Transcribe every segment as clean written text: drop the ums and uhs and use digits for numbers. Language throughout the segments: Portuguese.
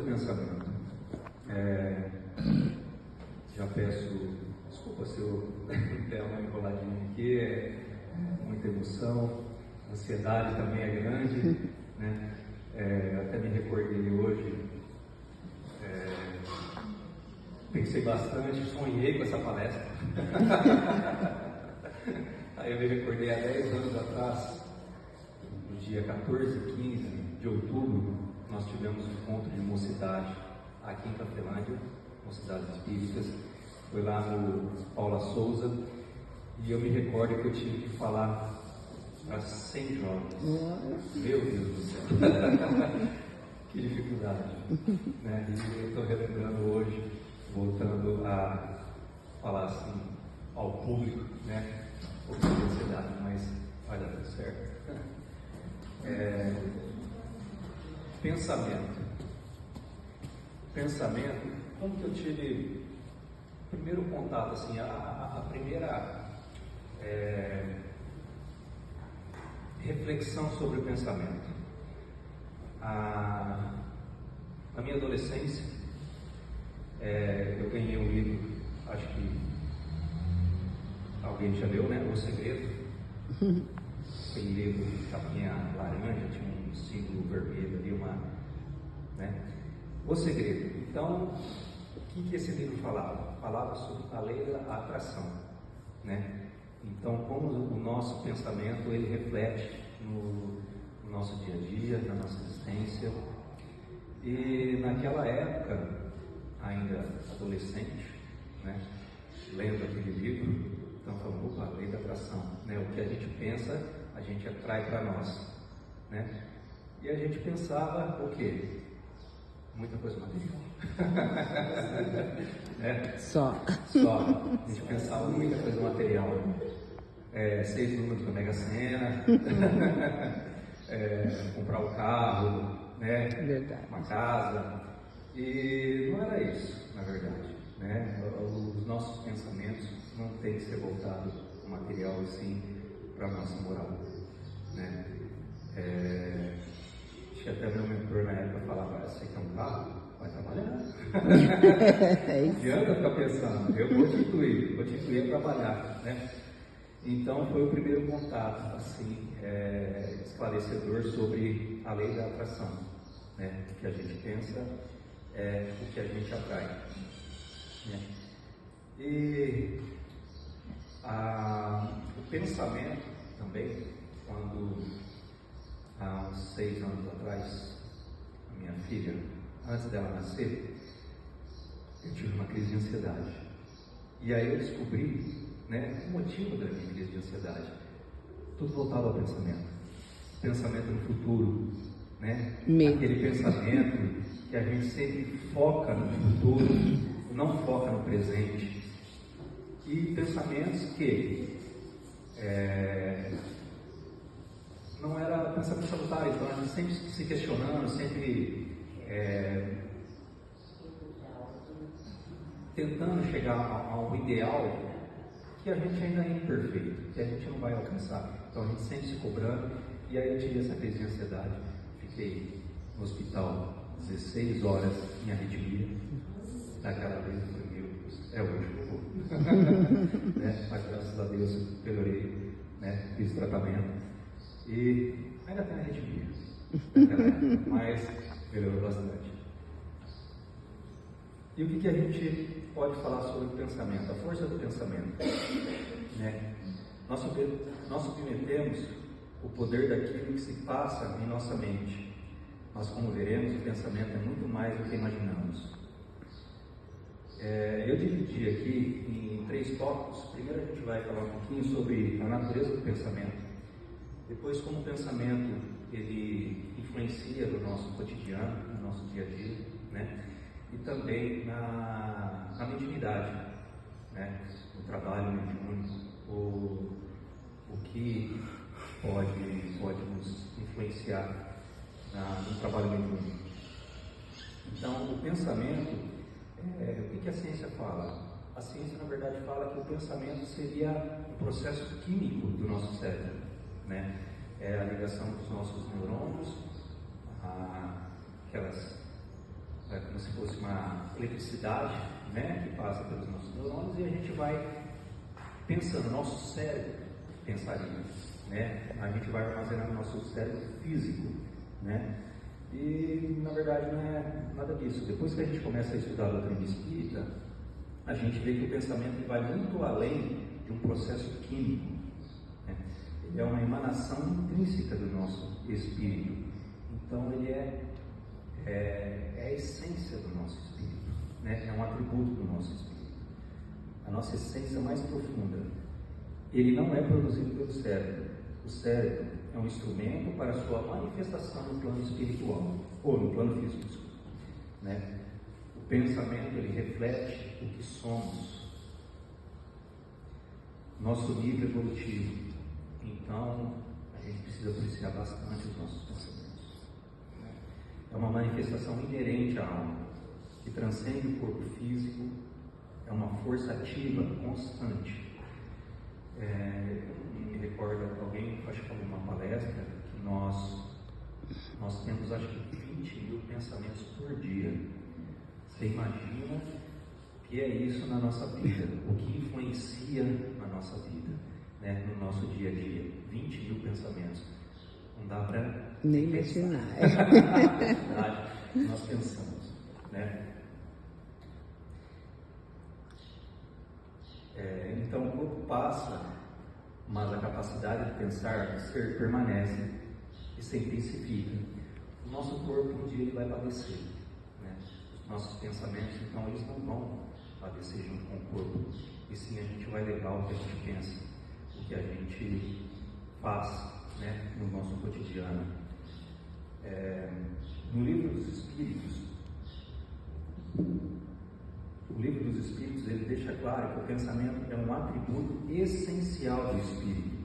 pensamento. Já peço desculpa se eu der uma enroladinha aqui, muita emoção, a ansiedade também é grande, né? Até me recordei hoje, pensei bastante, sonhei com essa palestra. Aí eu me recordei há 10 anos atrás, no dia 14 e 15 de outubro, nós tivemos um encontro de mocidade aqui em Cafelândia, Mocidades Espíritas. Foi lá no Paula Souza, e eu me recordo que eu tive que falar para 100 jovens. Meu Deus do céu! Que dificuldade, né? E eu estou relembrando hoje, voltando a falar assim ao público, né? Um pouco de ansiedade, mas vai dar tudo certo. Pensamento, como que eu tive primeiro contato, assim, a primeira reflexão sobre o pensamento. Na minha adolescência, eu ganhei um livro, acho que alguém já leu, né? O Segredo. Aquele livro de capinha laranja, tinha um símbolo vermelho ali, né? O Segredo. Então, o que esse livro falava? Falava sobre a lei da atração, né? Então, como o nosso pensamento ele reflete no nosso dia a dia, na nossa existência. E naquela época, ainda adolescente, né? Lendo aquele livro, então falando, opa, a lei da atração, né? O que a gente pensa, a gente atrai para nós, né? E a gente pensava o quê? Muita coisa material. Só. A gente pensava muita coisa material. 6 números da Mega Sena, comprar um carro, né? Verdade. Uma casa. E não era isso, na verdade, né? Os nossos pensamentos não têm que ser voltados ao material, e sim para a nossa moral, né? Acho que até meu mentor na época falava, você quer um carro? Vai trabalhar. Não adianta ficar pensando, eu vou te incluir a trabalhar, né? Então foi o primeiro contato, assim, esclarecedor sobre a lei da atração, né? O que a gente pensa é o que a gente atrai, né? E o pensamento também, quando há uns 6 anos atrás, a minha filha, antes dela nascer, eu tive uma crise de ansiedade. E aí eu descobri, né, o motivo da minha crise de ansiedade. Tudo voltado ao pensamento. Pensamento no futuro, né? Aquele pensamento que a gente sempre foca no futuro, não foca no presente. E pensamentos que não era pensamento salutar, então a gente sempre se questionando, sempre tentando chegar a um ideal que a gente ainda é imperfeito, que a gente não vai alcançar. Então a gente sempre se cobrando, e aí eu tive essa crise de ansiedade, fiquei no hospital 16 horas em arritmia. Daquela vez eu falei, meu Deus, é hoje que eu vou. Né? Mas graças a Deus melhorei, né? Fiz tratamento e ainda tem arritmia, mas melhorou bastante. E o que a gente pode falar sobre o pensamento, a força do pensamento, né? Nós submetemos o poder daquilo que se passa em nossa mente. Nós, como veremos, o pensamento é muito mais do que imaginamos. Eu dividi aqui em 3 tópicos. Primeiro a gente vai falar um pouquinho sobre a natureza do pensamento. Depois, como o pensamento ele influencia no nosso cotidiano, no nosso dia a dia, né? E também na mediunidade, né? No trabalho mediúnico, o que pode nos influenciar no trabalho mediúnico. Então, o pensamento, o que a ciência fala? A ciência, na verdade, fala que o pensamento seria um processo químico do nosso cérebro, né? É a ligação dos nossos neurônios, aquelas se fosse uma eletricidade, né, que passa pelos nossos neurônios, e a gente vai pensando, nosso cérebro pensaria, né? A gente vai armazenando nosso cérebro físico, né? E na verdade não é nada disso. Depois que a gente começa a estudar a doutrina espírita, a gente vê que o pensamento vai muito além de um processo químico, né? Ele é uma emanação intrínseca do nosso espírito. Então ele é a essência do nosso espírito, né? É um atributo do nosso espírito. A nossa essência mais profunda. Ele não é produzido pelo cérebro. O cérebro é um instrumento para a sua manifestação no plano espiritual, ou no plano físico, né? O pensamento, ele reflete o que somos, nosso nível evolutivo. Então, a gente precisa apreciar bastante os nossos pensamentos. É uma manifestação inerente à alma, que transcende o corpo físico, é uma força ativa, constante. Me recordo, alguém, acho que falou numa palestra, que nós temos, acho que 20 mil pensamentos por dia. Você imagina o que é isso na nossa vida, o que influencia na nossa vida, né, no nosso dia a dia. 20 mil pensamentos. Não dá para nem imaginar. Nós pensamos, né? Então o corpo passa, mas a capacidade de pensar, de ser, permanece e se intensifica. O nosso corpo um dia ele vai padecer, né? Os nossos pensamentos, então, eles não vão padecer junto com o corpo, e sim a gente vai levar o que a gente pensa, o que a gente faz, né, no nosso cotidiano. No livro dos Espíritos, ele deixa claro que o pensamento é um atributo essencial do espírito.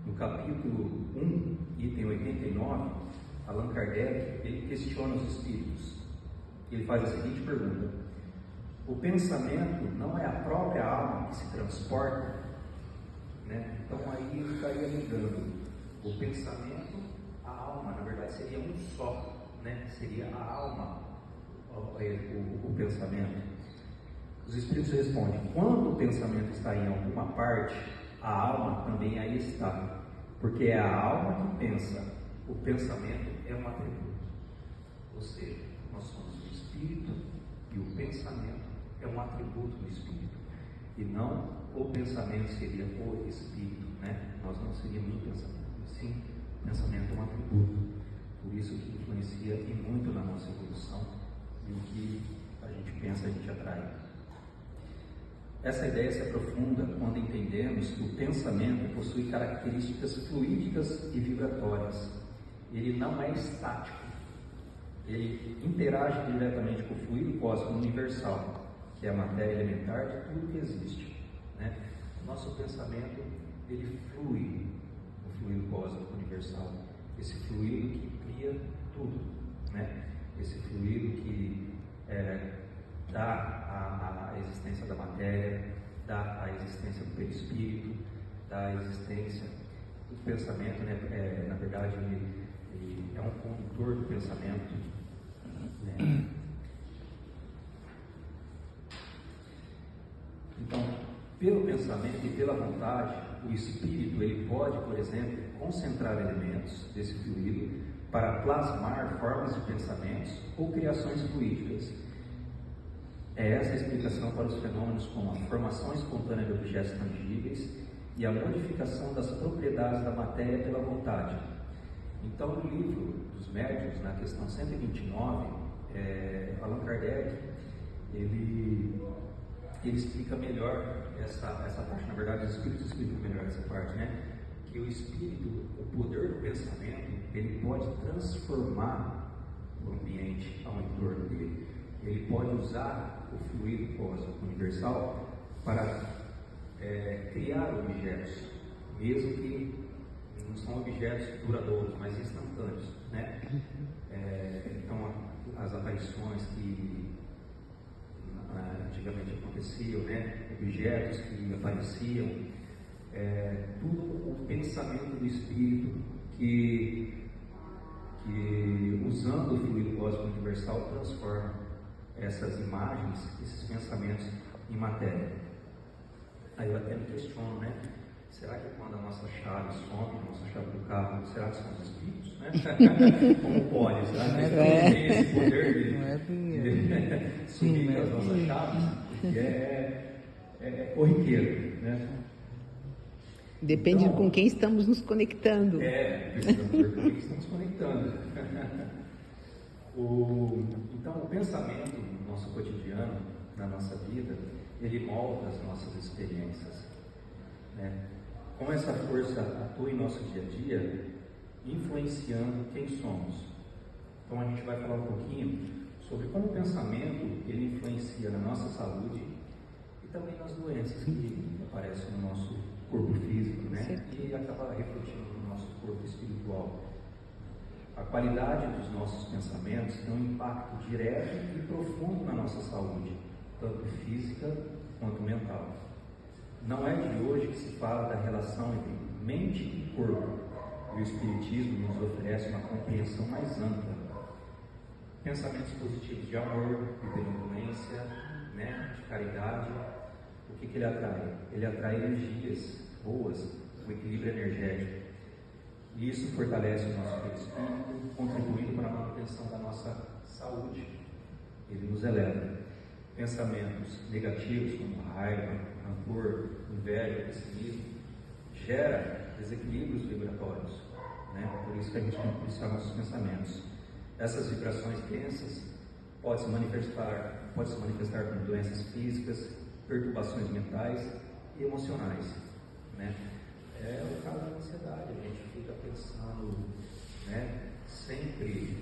No capítulo 1, item 89, Allan Kardec, ele questiona os espíritos. Ele faz a seguinte pergunta: o pensamento não é a própria alma que se transporta? Né? Então aí ele estaria ligando o pensamento à alma. Na verdade seria um só, né? Seria a alma, o pensamento. Os Espíritos respondem: quando o pensamento está em alguma parte, a alma também aí está, porque é a alma que pensa, o pensamento é um atributo. Ou seja, nós somos o Espírito e o pensamento é um atributo do Espírito, e não o pensamento seria o Espírito, né? Nós não seríamos o pensamento, sim, o pensamento é um atributo. Por isso que influencia e muito na nossa evolução, e o que a gente pensa, a gente atrai. Essa ideia se aprofunda quando entendemos que o pensamento possui características fluídicas e vibratórias. Ele não é estático. Ele interage diretamente com o fluido cósmico universal, que é a matéria elementar de tudo que existe, né? O nosso pensamento, ele flui no fluido cósmico universal. Esse fluido que cria tudo, né? Esse fluido que dá a existência da matéria, dá a existência do perispírito, dá a existência do pensamento, né? Na verdade, ele é um condutor do pensamento, né? Então, pelo pensamento e pela vontade, o espírito ele pode, por exemplo, concentrar elementos desse fluido para plasmar formas de pensamentos ou criações fluídicas. É essa a explicação para os fenômenos como a formação espontânea de objetos tangíveis e a modificação das propriedades da matéria pela vontade. Então, no livro dos Médiuns, na questão 129, Allan Kardec, ele explica melhor essa parte. Na verdade, os Espíritos explicam melhor essa parte, né? Que o Espírito, o poder do pensamento, ele pode transformar o ambiente ao entorno dele. Ele pode usar o fluido cósmico universal para criar objetos, mesmo que não são objetos duradouros, mas instantâneos, né? Então, as aparições que antigamente aconteciam, né? Objetos que apareciam, tudo o pensamento do Espírito que usando o fluido cósmico universal transforma essas imagens, esses pensamentos em matéria. Aí eu até me questiono, né? Será que quando a nossa chave some, a nossa chave do carro, será que são os espíritos, né? Como pode? Será que eles têm esse poder de sumir com as nossas chaves? Porque é corriqueiro, né? Depende então, com quem estamos nos conectando. Precisamos ver com quem estamos conectando. Então, o pensamento no nosso cotidiano, na nossa vida, ele molda as nossas experiências, né? Como essa força atua em nosso dia a dia, influenciando quem somos. Então, a gente vai falar um pouquinho sobre como o pensamento ele influencia na nossa saúde e também nas doenças que aparecem no nosso corpo físico, né? E acaba refletindo no nosso corpo espiritual. A qualidade dos nossos pensamentos tem um impacto direto e profundo na nossa saúde, tanto física quanto mental. Não é de hoje que se fala da relação entre mente e corpo, e o Espiritismo nos oferece uma compreensão mais ampla. Pensamentos positivos de amor, de benevolência, né? De caridade. O que ele atrai? Ele atrai energias boas, o equilíbrio energético. E isso fortalece o nosso espírito, contribuindo para a manutenção da nossa saúde. Ele nos eleva. Pensamentos negativos, como raiva, rancor, inveja, pessimismo, gera desequilíbrios vibratórios, né? Por isso que a gente tem que policiar nossos pensamentos. Essas vibrações densas podem se manifestar com doenças físicas, perturbações mentais e emocionais, né? É o caso da ansiedade. A gente fica pensando, né, sempre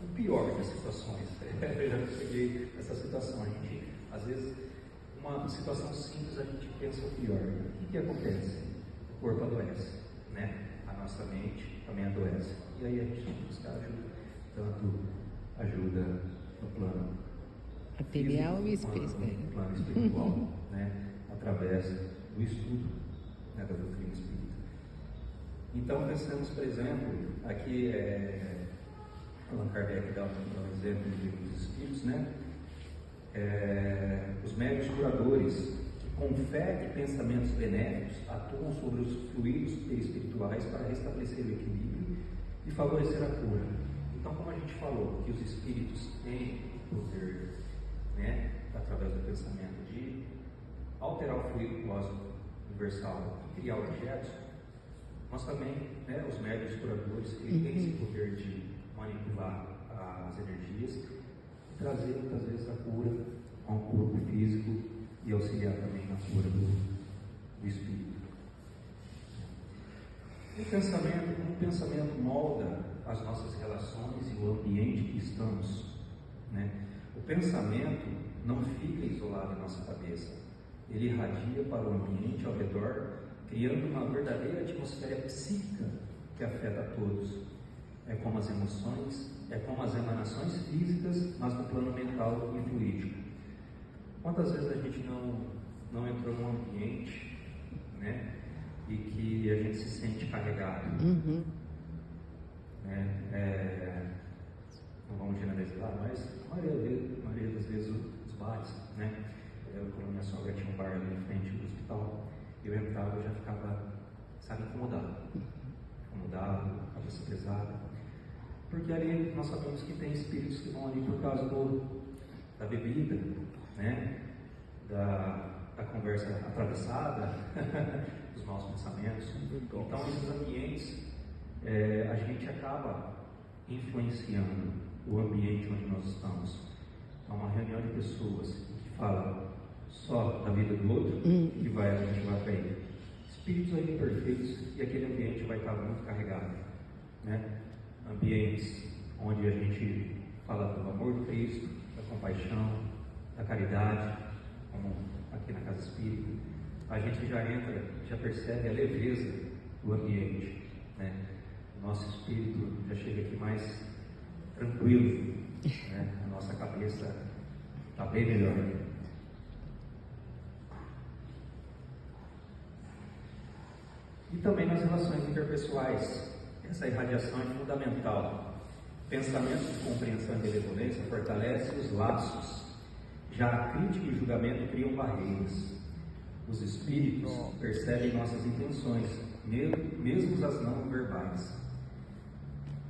o pior das situações. Eu já cheguei nessa situação. A gente, às vezes, uma situação simples, a gente pensa o pior. O que acontece? O corpo adoece, né? A nossa mente também adoece. E aí a gente tem que buscar ajuda, tanto ajuda no plano material e espiritual, no plano espiritual, né? Através do estudo, né, da doutrina espírita. Então, pensamos, por exemplo, aqui Allan Kardec dá um exemplo dos espíritos, né? Os médios curadores, que com fé e pensamentos benéficos atuam sobre os fluidos espirituais para restabelecer o equilíbrio e favorecer a cura. Então, como a gente falou, que os espíritos têm o poder, né, através do pensamento, de alterar o fluido cósmico universal e criar objetos, nós também, né, os médios curadores, eles têm esse poder de manipular as energias e trazer muitas vezes a cura ao corpo físico e auxiliar também na cura do espírito. O pensamento molda as nossas relações e o ambiente que estamos, né? O pensamento não fica isolado em nossa cabeça, ele irradia para o ambiente ao redor, criando uma verdadeira atmosfera psíquica que afeta a todos. É como as emoções, é como as emanações físicas, mas no plano mental e fluídico. Quantas vezes a gente não entrou num ambiente, né, e que a gente se sente carregado? Não vamos generalizar, mas a maioria das vezes os bares, né? Quando minha sogra tinha um bar ali em frente do hospital, eu entrava e já ficava, sabe, incomodado, cabeça pesada, porque ali nós sabemos que tem espíritos que vão ali por causa da bebida, né? Da conversa atravessada, dos maus pensamentos. Então, esses ambientes, a gente acaba influenciando o ambiente onde nós estamos. Então, uma reunião de pessoas que falam só da vida do outro, que a gente vai cair. Espíritos aí imperfeitos, e aquele ambiente vai estar muito carregado, né? Ambientes onde a gente fala do amor do Cristo, da compaixão, da caridade, como aqui na Casa Espírita, a gente já entra, já percebe a leveza do ambiente, né? O nosso espírito já chega aqui mais tranquilo, né? A nossa cabeça está bem melhor. E também nas relações interpessoais, essa irradiação é fundamental. Pensamento de compreensão e benevolência fortalece os laços Já a crítica e o julgamento criam barreiras. Os espíritos percebem nossas intenções, mesmo as não verbais.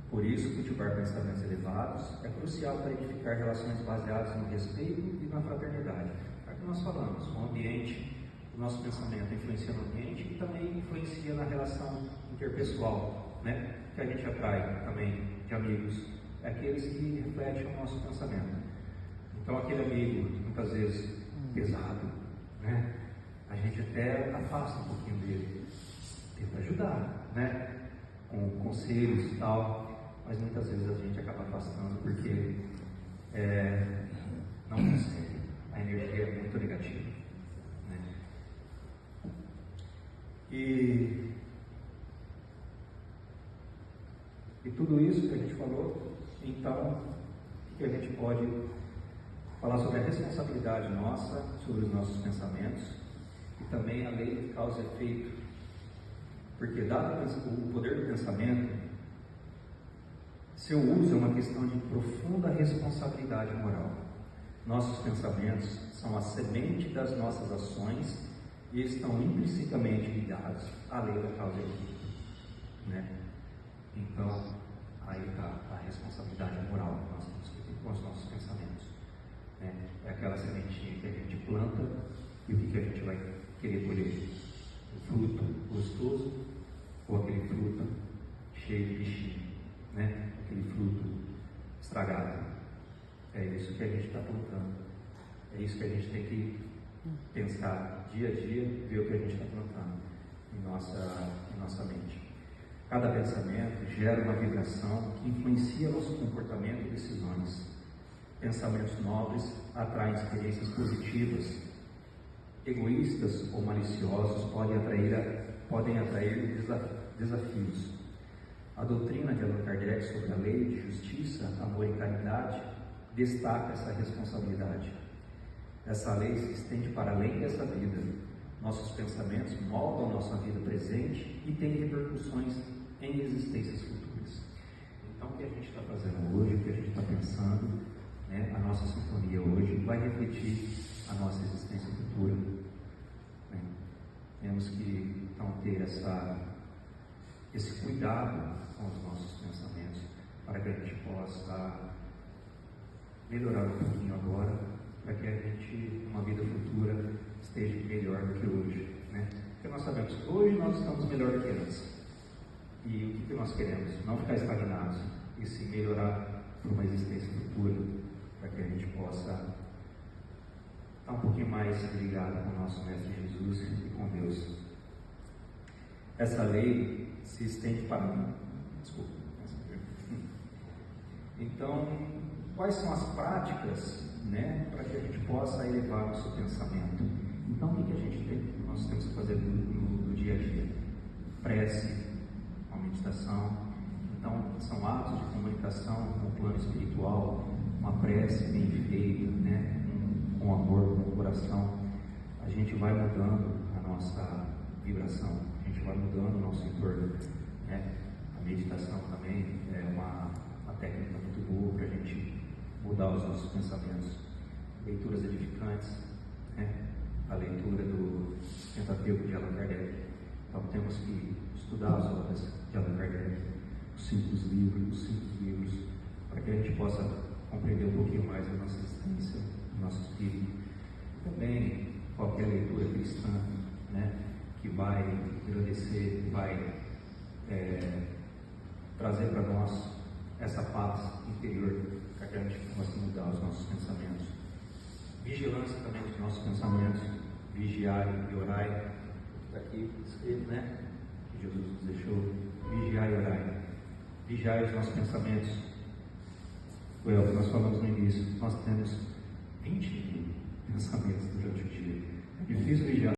Por isso, cultivar pensamentos elevados é crucial para edificar relações baseadas no respeito e na fraternidade. É o que nós falamos, o ambiente, o nosso pensamento influencia no ambiente e também influencia na relação interpessoal, né? Que a gente atrai também de amigos, aqueles que refletem o nosso pensamento. Então, aquele amigo, muitas vezes pesado, né? A gente até afasta um pouquinho dele, tenta ajudar, né? Com conselhos e tal. Mas muitas vezes a gente acaba afastando porque não consegue, a energia é muito negativa, né? E tudo isso que a gente falou, então, o que a gente pode falar sobre a responsabilidade nossa, sobre os nossos pensamentos e também a lei de causa e efeito, porque dado o poder do pensamento, seu uso é uma questão de profunda responsabilidade moral. Nossos pensamentos são a semente das nossas ações e estão implicitamente ligados à lei da causa e efeito, né? Então, aí está a responsabilidade moral que nós temos que ter com os nossos pensamentos, né? É aquela sementinha que a gente planta e o que a gente vai querer colher? O fruto gostoso ou aquele fruto cheio de bichinho, né? Aquele fruto estragado. É isso que a gente está plantando. É isso que a gente tem que pensar dia a dia, ver o que a gente está plantando em nossa mente. Cada pensamento gera uma vibração que influencia nosso comportamento e decisões. Pensamentos nobres atraem experiências positivas. Egoístas ou maliciosos podem atrair desafios. A doutrina de Allan Kardec sobre a lei de justiça, amor e caridade destaca essa responsabilidade. Essa lei se estende para além dessa vida. Nossos pensamentos moldam nossa vida presente e têm repercussões em existências futuras. Então, o que a gente está fazendo hoje, o que a gente está pensando, né, a nossa sintonia hoje, vai refletir a nossa existência futura, né? Temos que, então, ter esse cuidado com os nossos pensamentos, para que a gente possa melhorar um pouquinho agora, para que a gente, numa vida futura, esteja melhor do que hoje, né? Porque nós sabemos que hoje nós estamos melhor do que antes. E o que nós queremos? Não ficar estagnados, e sim melhorar para uma existência futura, para que a gente possa estar um pouquinho mais ligado com o nosso Mestre Jesus e com Deus. Essa lei se estende para mim. Desculpa. Então, quais são as práticas, né, para que a gente possa elevar nosso pensamento? Então, o que a gente nós temos que fazer no dia a dia? Prece, uma meditação. Então, são atos de comunicação com o plano espiritual, uma prece bem feita, né, com amor, com o coração. A gente vai mudando a nossa vibração, a gente vai mudando o nosso entorno, né? A meditação também é uma técnica muito boa para a gente mudar os nossos pensamentos. Leituras edificantes, né? A leitura do Pentateuco de Allan Kardec. Então temos que estudar as obras de Allan Kardec, os cinco livros, para que a gente possa compreender um pouquinho mais a nossa existência, o nosso espírito. Também qualquer leitura cristã, né, que vai agradecer, vai trazer para nós essa paz interior, para que a gente possa mudar os nossos pensamentos. Vigilância também dos nossos pensamentos, vigiai e orai, está aqui escrito, né, que Jesus nos deixou, vigiai e orai. Vigiai os nossos pensamentos. Foi o que nós falamos no início, nós temos 20 mil pensamentos durante o dia. É difícil vigiar